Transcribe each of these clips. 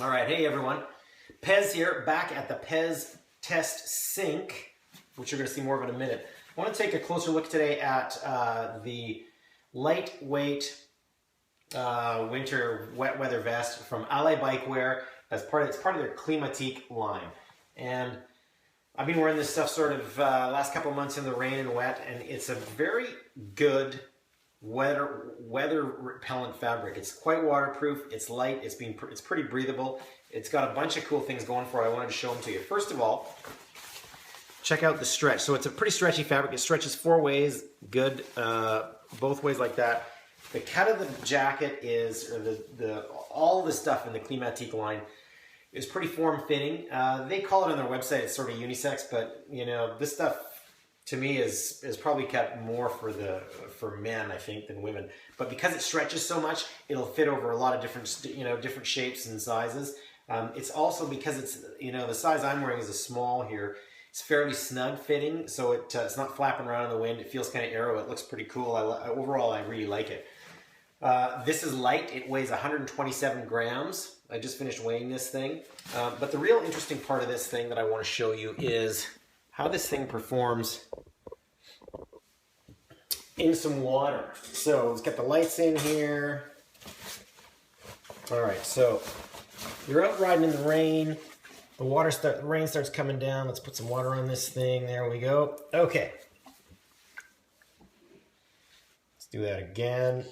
All right, hey everyone. Pez here, back at the Pez test sink, which you're going to see more of in a minute. I want to take a closer look today at the lightweight winter wet weather vest from Bike Wear. It's part of their Klimatik line. And I've been wearing this stuff sort of last couple of months in the rain and wet, and it's a very good weather repellent fabric. It's quite waterproof, it's light, it's pretty breathable. It's got a bunch of cool things going for it. I wanted to show them to you. First of all, check out the stretch. So it's a pretty stretchy fabric. It stretches 4 ways, good, both ways like that. The cut of the jacket is, or all the stuff in the Klimatik line is pretty form-fitting. They call it on their website, it's sort of unisex, but you know, this stuff to me is probably cut more for men, I think, than women. But because it stretches so much, it'll fit over a lot of different shapes and sizes. It's also because it's, the size I'm wearing is a small here. It's fairly snug fitting, so it's not flapping around in the wind. It feels kind of aero. It looks pretty cool. Overall, I really like it. This is light. It weighs 127 grams. I just finished weighing this thing. But the real interesting part of this thing that I want to show you is how this thing performs in some water. So let's get the lights in here. All right, so you're out riding in the rain. The rain starts coming down. Let's put some water on this thing. There we go. Okay. Let's do that again.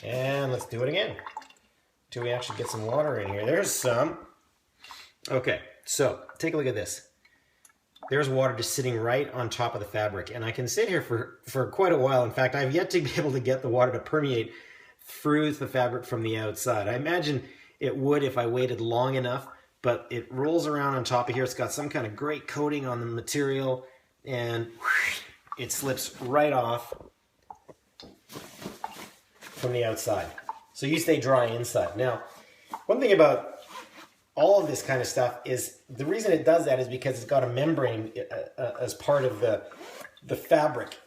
And let's do it again until we actually get some water in here. There's some. Okay, so take a look at this. There's water just sitting right on top of the fabric, and I can sit here for quite a while. In fact, I've yet to be able to get the water to permeate through the fabric from the outside. I imagine it would if I waited long enough, but it rolls around on top of here. It's got some kind of great coating on the material, and it slips right off from the outside. So you stay dry inside. Now, one thing about all of this kind of stuff is the reason it does that is because it's got a membrane as part of the fabric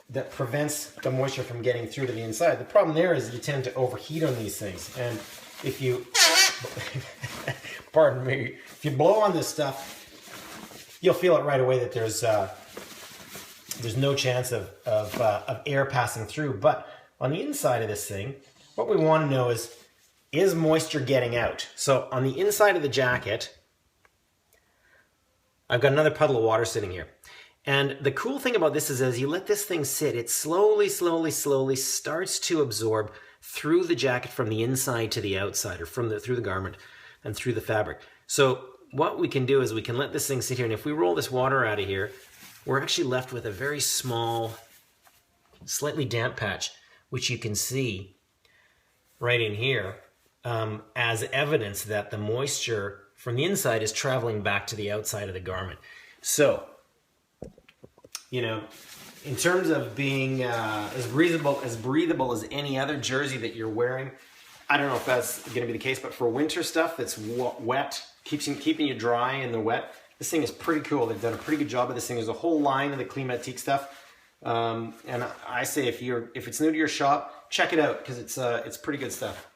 that prevents the moisture from getting through to the inside. The problem there is you tend to overheat on these things, and if you pardon me, if you blow on this stuff, you'll feel it right away that there's no chance of air passing through. But on the inside of this thing, what we want to know is moisture getting out? So on the inside of the jacket, I've got another puddle of water sitting here. And the cool thing about this is as you let this thing sit, it slowly starts to absorb through the jacket from the inside to the outside, or through the garment and through the fabric. So what we can do is we can let this thing sit here, and if we roll this water out of here, we're actually left with a very small, slightly damp patch, which you can see right in here as evidence that the moisture from the inside is traveling back to the outside of the garment. So, in terms of being as breathable as any other jersey that you're wearing, I don't know if that's going to be the case, but for winter stuff that's wet, keeping you dry in the wet, this thing is pretty cool. They've done a pretty good job of this thing. There's a whole line of the Klimatik stuff, and I say if it's new to your shop, check it out because it's pretty good stuff.